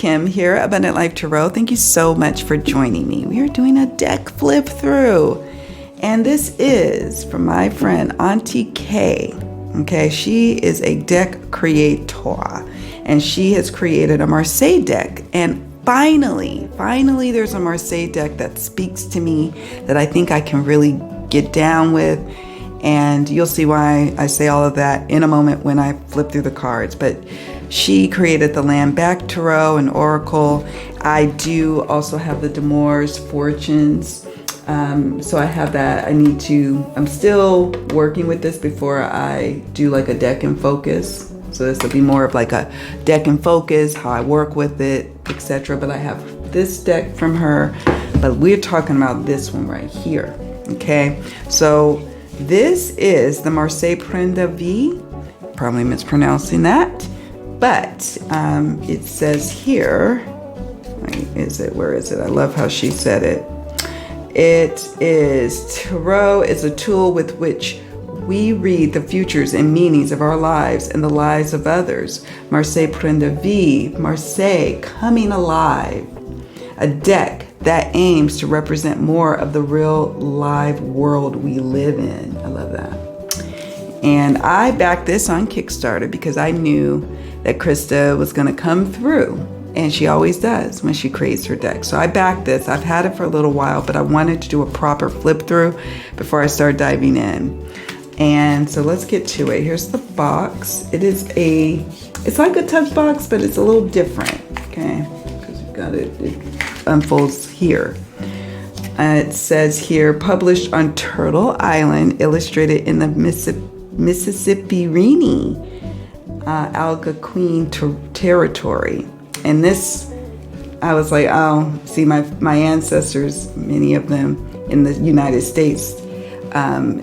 Kim here, Abundant Life Tarot. Thank you so much for joining me. We are doing a deck flip through, and this is from my friend Aunty K. Okay, she is a deck creator, and she has created a Marseille deck. And finally, there's a Marseille deck that speaks to me, that I think I can really get down with. And you'll see why I say all of that in a moment when I flip through the cards. But she created the Land Back Tarot and Oracle. I do also have the Demore's Fortunes. So I have that. I'm still working with this before I do like a deck and focus. So this will be more of like a deck and focus, how I work with it, etc. But I have this deck from her, but we're talking about this one right here. Okay, so this is the Marseille Prendre Vie, probably mispronouncing that, but it says here, where is it? I love how she said it. It is, tarot is a tool with which we read the futures and meanings of our lives and the lives of others. Marseille Prendre Vie, Marseille, coming alive. A deck that aims to represent more of the real live world we live in. I love that. And I backed this on Kickstarter because I knew that Krista was going to come through. And she always does when she creates her deck. So I backed this. I've had it for a little while, but I wanted to do a proper flip through before I start diving in. And so let's get to it. Here's the box. It's like a tuck box, but it's a little different. Okay, because you've got it unfolds here. It says here, published on Turtle Island, illustrated in the Mississippi Algonquin territory. And this, I was like, oh, see, my ancestors, many of them in the United States,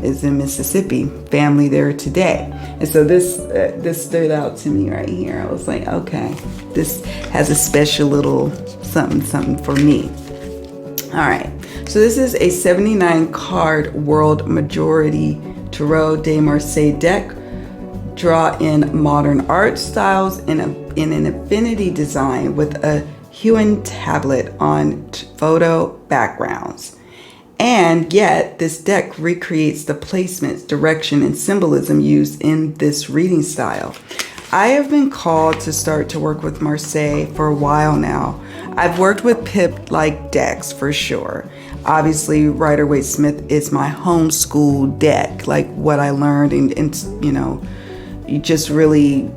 is in Mississippi, family there today. And so this stood out to me right here. I was like, okay, this has a special little something for me. All right, so this is a 79 card World Majority Tarot de Marseille deck. Draw in modern art styles in an infinity design with a hewn tablet on photo backgrounds. And yet this deck recreates the placements, direction, and symbolism used in this reading style. I have been called to start to work with Marseille for a while now. I've worked with Pip-like decks for sure. Obviously, Rider-Waite-Smith is my homeschool deck, like what I learned, and you know, you just really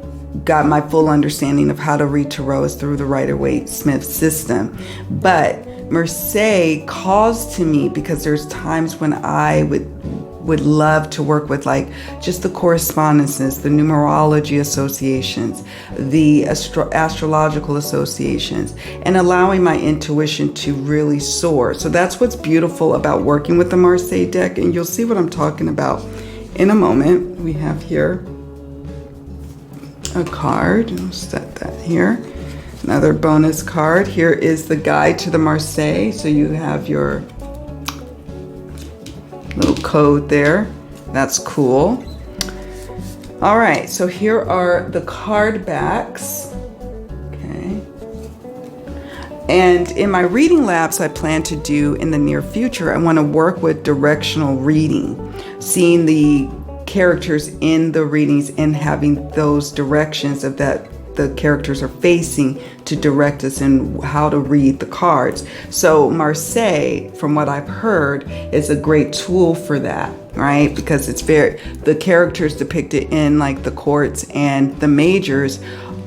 got my full understanding of how to read tarot is through the Rider-Waite-Smith system. But Marseille calls to me because there's times when I would love to work with like just the correspondences, the numerology associations, the astrological associations, and allowing my intuition to really soar. So that's what's beautiful about working with the Marseille deck, and you'll see what I'm talking about in a moment. We have here a card. I'll set that here. Another bonus card. Here is the guide to the Marseille. So you have your little code there. That's cool. All right, so here are the card backs. Okay. And in my reading labs I plan to do in the near future, I want to work with directional reading, seeing the characters in the readings and having those directions of that the characters are facing to direct us in how to read the cards. So Marseille, from what I've heard, is a great tool for that, right? Because it's the characters depicted in like the courts and the majors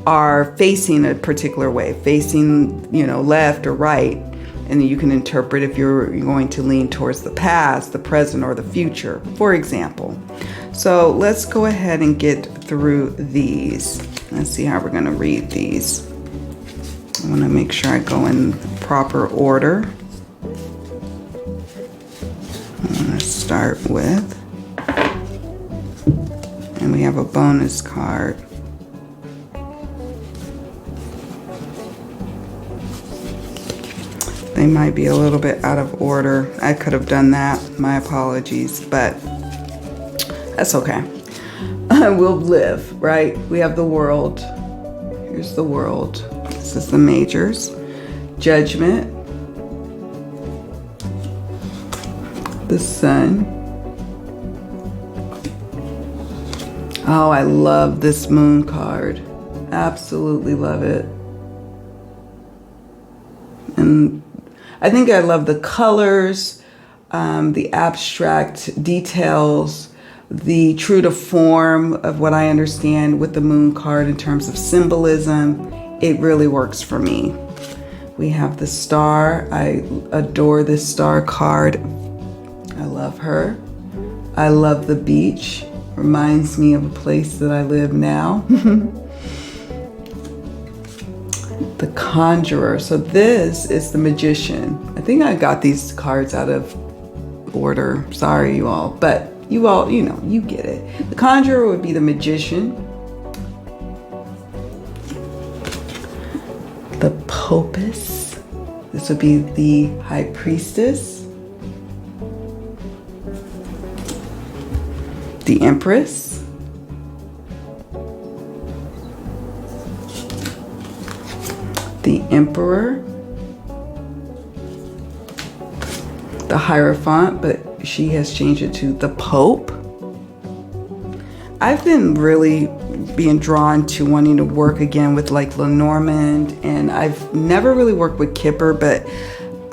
are facing a particular way, facing, you know, left or right. And you can interpret if you're going to lean towards the past, the present, or the future, for example. So let's go ahead and get through these. Let's see how we're going to read these. I want to make sure I go in proper order. I'm going to start with, and we have a bonus card. They might be a little bit out of order. I could have done that. My apologies, but that's okay. We'll live, right? We have the world. Here's the world. This is the majors. Judgment. The Sun. Oh, I love this Moon card. Absolutely love it. And I think I love the colors, the abstract details, the true to form of what I understand with the Moon card in terms of symbolism. It really works for me. We have the Star. I adore this Star card. I love her. I love the beach. Reminds me of a place that I live now. The Conjurer. So this is the Magician. I think I got these cards out of order. Sorry, you all. But you all, you know, you get it. The Conjurer would be the Magician. The Popus. This would be the High Priestess. The Empress. The Emperor. The Hierophant, but she has changed it to the Pope. I've been really being drawn to wanting to work again with like Lenormand, and I've never really worked with Kipper, but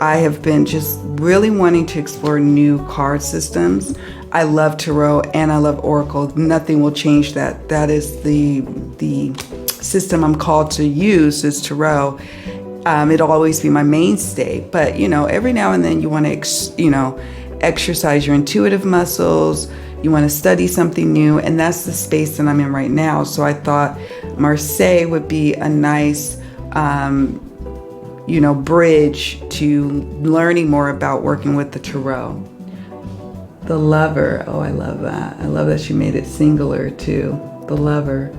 I have been just really wanting to explore new card systems. I love Tarot and I love Oracle. Nothing will change that. That is the system I'm called to use is Tarot. It'll always be my mainstay, but you know, every now and then you want to, exercise your intuitive muscles. You want to study something new, and that's the space that I'm in right now. So I thought Marseille would be a nice, bridge to learning more about working with the Tarot. The Lover. Oh, I love that. I love that she made it singular too. The Lover.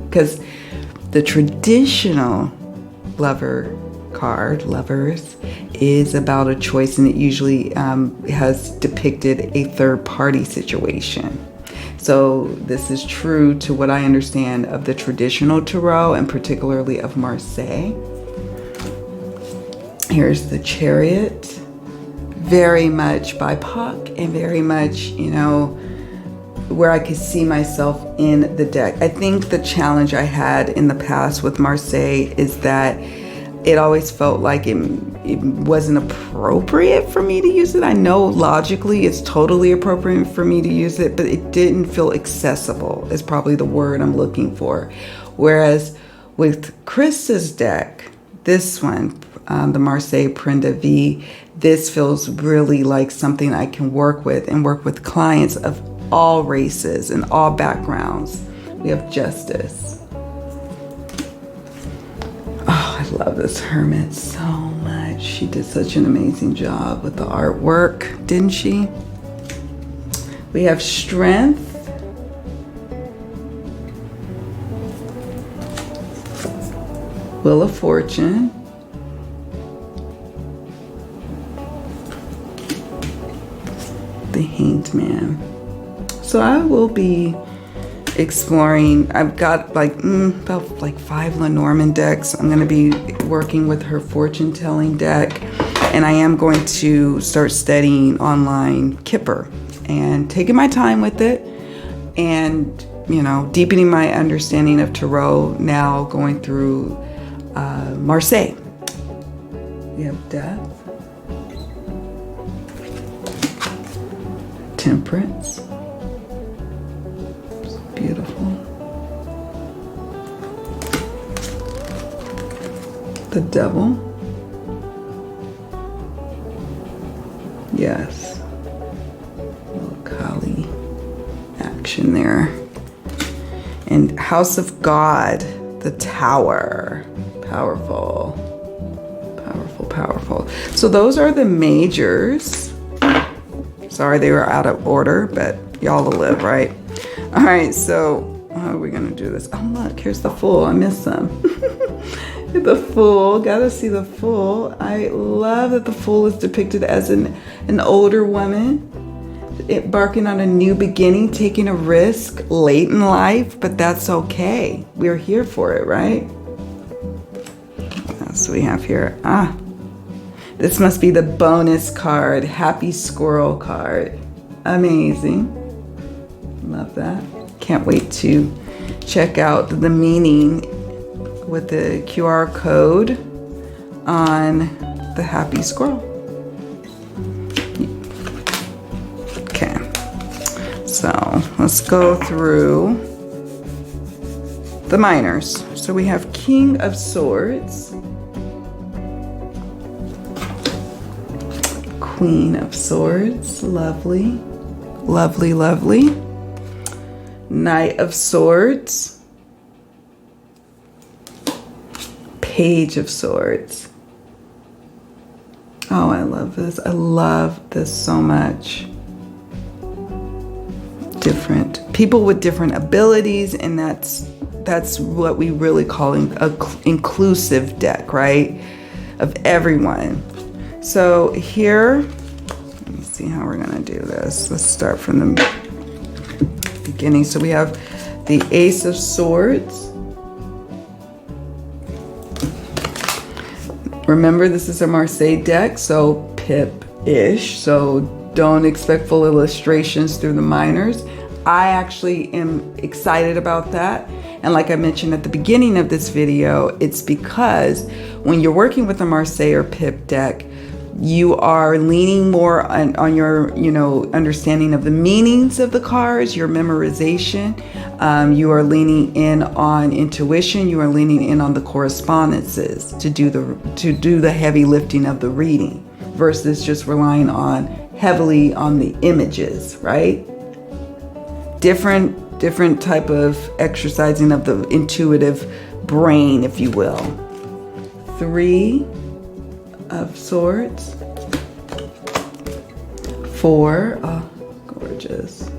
Because the traditional Lover card, Lovers, is about a choice, and it usually has depicted a third party situation. So this is true to what I understand of the traditional Tarot, and particularly of Marseille. Here's the Chariot. Very much BIPOC and very much, where I could see myself in the deck. I think the challenge I had in the past with Marseille is that it always felt like it wasn't appropriate for me to use it. I know logically it's totally appropriate for me to use it, but it didn't feel accessible is probably the word I'm looking for. Whereas with Krista's deck, this one, the Marseille Prendre Vie, this feels really like something I can work with and work with clients of all races and all backgrounds. We have Justice. Oh, I love this Hermit so much. She did such an amazing job with the artwork, didn't she? We have Strength. Wheel of Fortune. The Hanged Man. So I will be exploring. I've got about 5 Lenormand decks. I'm going to be working with her fortune telling deck, and I am going to start studying online Kipper and taking my time with it, and deepening my understanding of Tarot. Now going through Marseille. We have Death. Temperance. It's beautiful. The Devil. Yes. A little Kali action there. And House of God. The Tower. Powerful. Powerful, powerful. So those are the majors. Sorry, they were out of order, but y'all will live, right? All right, so how are we gonna do this? Oh, look, here's the Fool. I missed some. The Fool, gotta see the Fool. I love that the Fool is depicted as an older woman embarking on a new beginning, taking a risk late in life, but that's okay. We're here for it, right? else do we have here? This must be the bonus card, Happy Squirrel card. Amazing. Love that. Can't wait to check out the meaning with the QR code on the Happy Squirrel. Okay, so let's go through the minors. So we have King of Swords, Queen of Swords, lovely, lovely, lovely. Knight of Swords, Page of Swords. Oh, I love this. I love this so much. Different people with different abilities, and that's what we really call an inclusive deck, right? Of everyone. So here, let me see how we're gonna do this. Let's start from the beginning. So we have the Ace of Swords. Remember, this is a Marseille deck, so pip-ish, so don't expect full illustrations through the minors. I actually am excited about that. And like I mentioned at the beginning of this video, it's because when you're working with a Marseille or pip deck, you are leaning more on your, understanding of the meanings of the cards, your memorization. You are leaning in on intuition. You are leaning in on the correspondences to do the heavy lifting of the reading, versus just relying heavily on the images, right? Different type of exercising of the intuitive brain, if you will. 3 of Swords, 4, oh, gorgeous.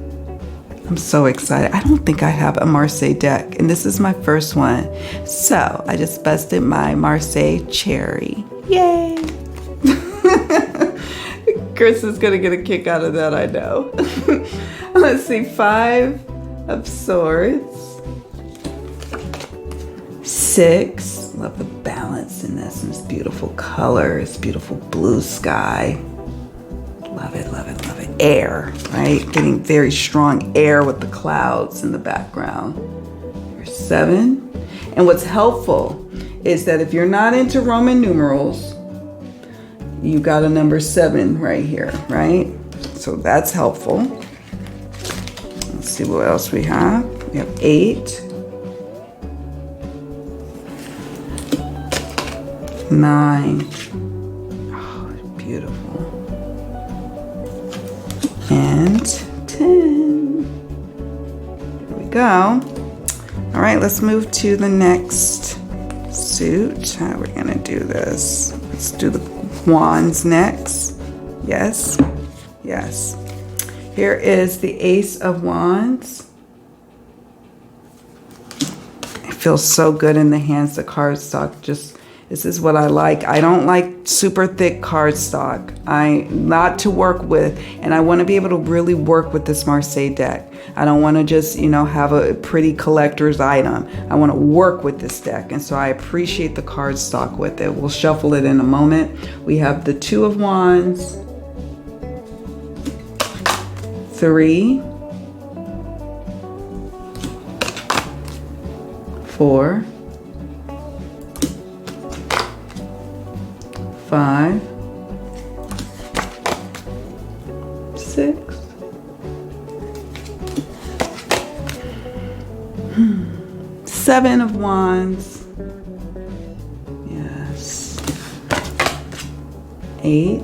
I'm so excited. I don't think I have a Marseille deck, and this is my first one. So I just busted my Marseille cherry. Yay! Chris is gonna get a kick out of that, I know. Let's see, 5 of Swords, 6. Love the balance in this, and this beautiful color, this beautiful blue sky. Love it, love it, love it. Air, right? Getting very strong air with the clouds in the background. Here's 7. And what's helpful is that if you're not into Roman numerals, you got a number 7 right here, right? So that's helpful. Let's see what else we have. We have 8. 9. Oh, beautiful. And 10. There we go. All right, let's move to the next suit. How are we gonna do this? Let's do the wands next. Yes, yes. Here is the Ace of Wands. It feels so good in the hands. The cardstock just, this is what I like. I don't like super thick cardstock. Not to work with, and I want to be able to really work with this Marseille deck. I don't want to just, have a pretty collector's item. I want to work with this deck, and so I appreciate the cardstock with it. We'll shuffle it in a moment. We have the 2 of Wands, 3, 4, 5, 6, 7 of Wands, yes, 8.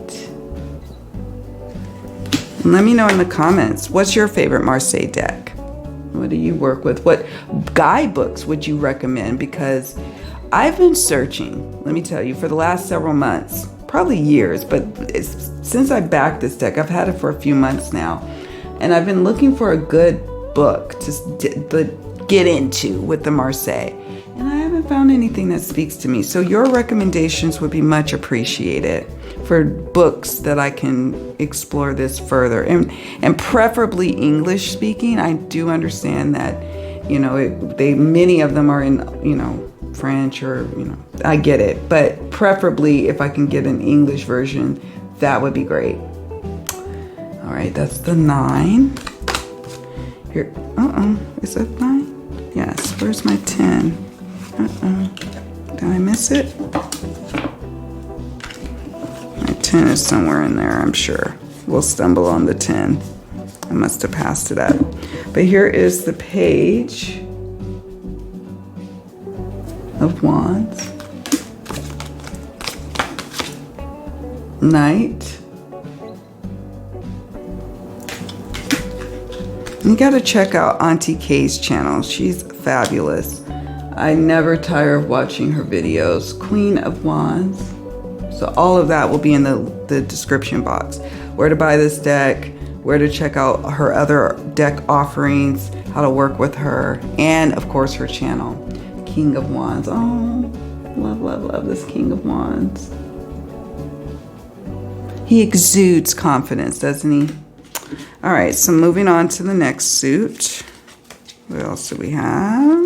And let me know in the comments, what's your favorite Marseille deck? What do you work with? What guidebooks would you recommend? Because I've been searching, let me tell you, for the last several months, probably years, but since I backed this deck, I've had it for a few months now, and I've been looking for a good book to get into with the Marseille, and I haven't found anything that speaks to me. So your recommendations would be much appreciated for books that I can explore this further, and preferably English speaking. I do understand that, many of them are in, French or, you know, I get it. But preferably if I can get an English version, that would be great. All right, that's the 9. Here, is that 9? Yes, where's my 10? Did I miss it? My 10 is somewhere in there, I'm sure. We'll stumble on the 10. I must have passed it up. But here is the page of Wands. Knight. You gotta check out Aunty K's channel. She's fabulous. I never tire of watching her videos. Queen of Wands. So all of that will be in the description box. Where to buy this deck, where to check out her other deck offerings, how to work with her, and of course her channel. King of Wands. Oh, love, love, love this King of Wands. He exudes confidence, doesn't he? All right, so moving on to the next suit. What else do we have?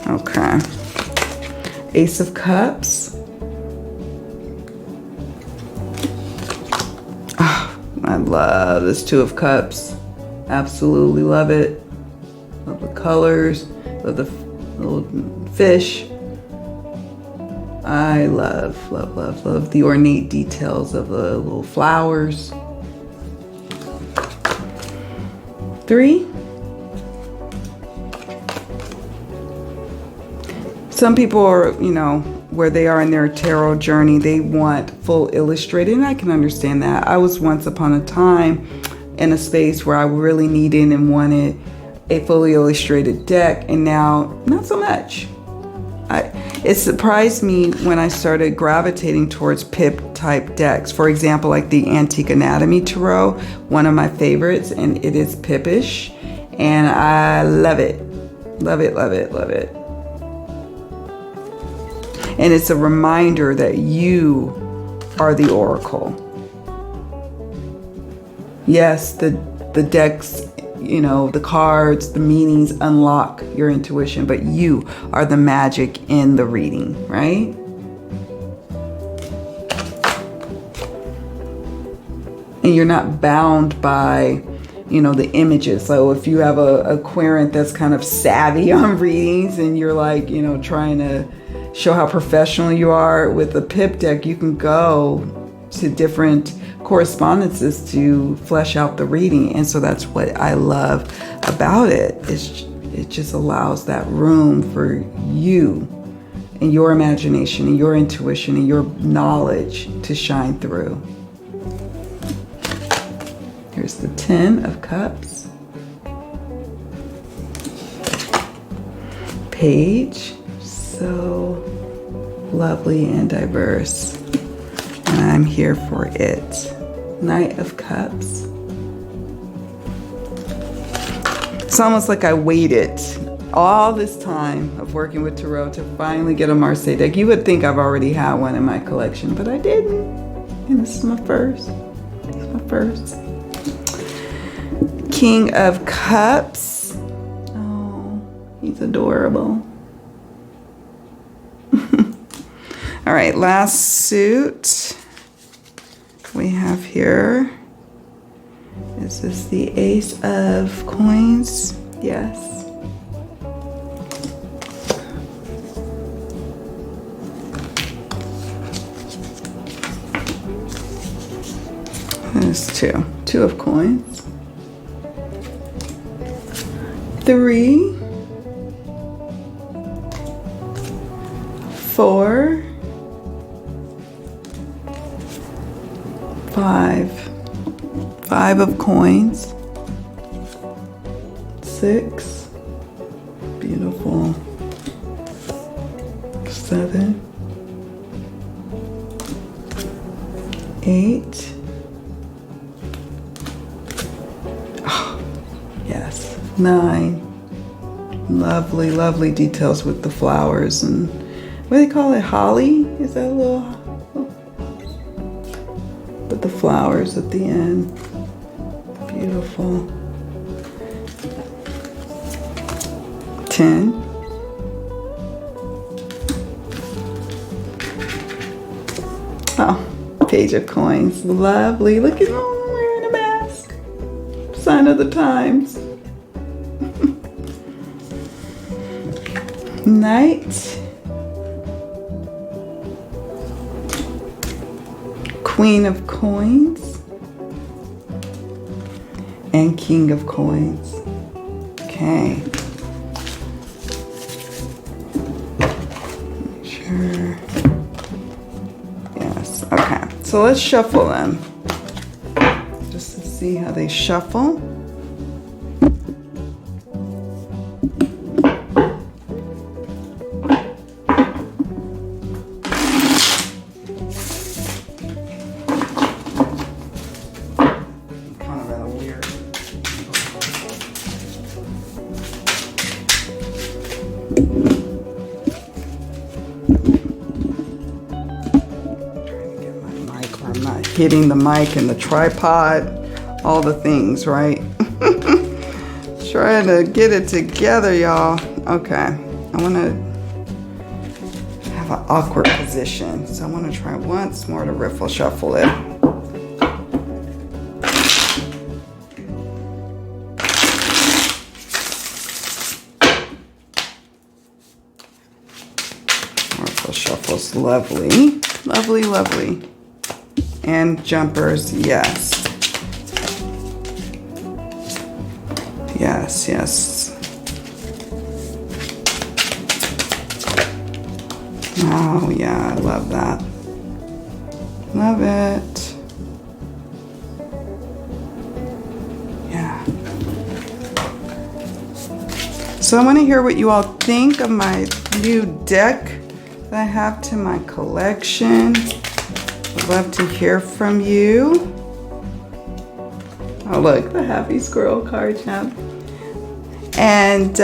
Okay. Ace of Cups. Oh, I love this Two of Cups. Absolutely love it. Love the colors. Love the little fish. I love, love, love, love the ornate details of the little flowers. 3. Some people are, you know, where they are in their tarot journey, they want full illustrated, and I can understand that. I was once upon a time in a space where I really needed and wanted a fully illustrated deck, and now not so much. It surprised me when I started gravitating towards pip type decks. For example, like the Antique Anatomy Tarot, one of my favorites, and it is pippish, and I love it. Love it, love it, love it. And it's a reminder that you are the oracle. Yes, the decks, you know, the cards, the meanings unlock your intuition, but you are the magic in the reading, right? And you're not bound by, you know, the images. So if you have a querent that's kind of savvy on readings and you're like, you know, trying to show how professional you are with the pip deck, you can go to different correspondences to flesh out the reading. And so that's what I love about it. It just allows that room for you and your imagination and your intuition and your knowledge to shine through. Here's the 10 of Cups. Page. So lovely and diverse. And I'm here for it. Knight of Cups. It's almost like I waited all this time of working with tarot to finally get a Marseille deck. You would think I've already had one in my collection, but I didn't. And this is my first. It's my first. King of Cups. Oh, he's adorable. All right, last suit we have here. Is this the Ace of Coins? Yes. There's 2. 2 of Coins. 3. 4. 5. 5 of Coins. 6. Beautiful. 7. 8. Oh, yes. 9. Lovely, lovely details with the flowers and what do they call it? Holly? Is that a little? With the flowers at the end. Beautiful. 10. Oh, page of coins. Lovely. Look at him wearing a mask. Sign of the times. Knight. Queen of coins. And King of coins. Okay. Sure. Yes. Okay. So let's shuffle them. Just to see how they shuffle. Hitting the mic and the tripod, all the things, right? Trying to get it together, y'all. Okay, I want to have an awkward position, so I want to try once more to riffle shuffle it. Riffle shuffle's lovely, lovely, lovely. And jumpers, yes. Yes, yes. Oh, yeah, I love that. Love it. Yeah. So I want to hear what you all think of my new deck that I have to my collection. I'd love to hear from you. Oh, look, the happy squirrel card champ. And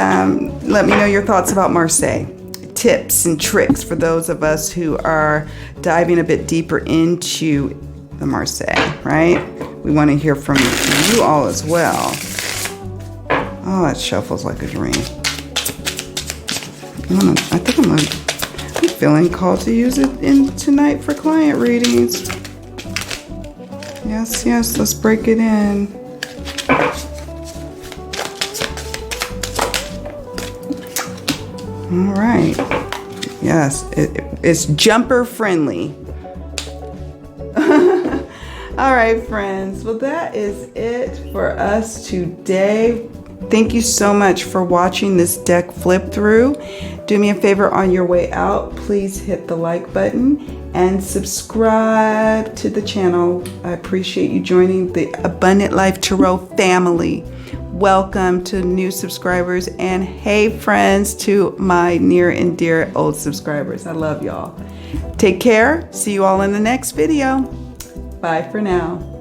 let me know your thoughts about Marseille. Tips and tricks for those of us who are diving a bit deeper into the Marseille, right? We want to hear from you all as well. Oh, it shuffles like a dream. I think I'm feeling called to use it tonight for client readings. Yes, yes, let's break it in. All right. Yes, it's jumper friendly. All right, friends. Well, that is it for us today. Thank you so much for watching this deck flip through. Do me a favor on your way out. Please hit the like button and subscribe to the channel. I appreciate you joining the Abundant Life Tarot family. Welcome to new subscribers, and hey friends to my near and dear old subscribers. I love y'all. Take care. See you all in the next video. Bye for now.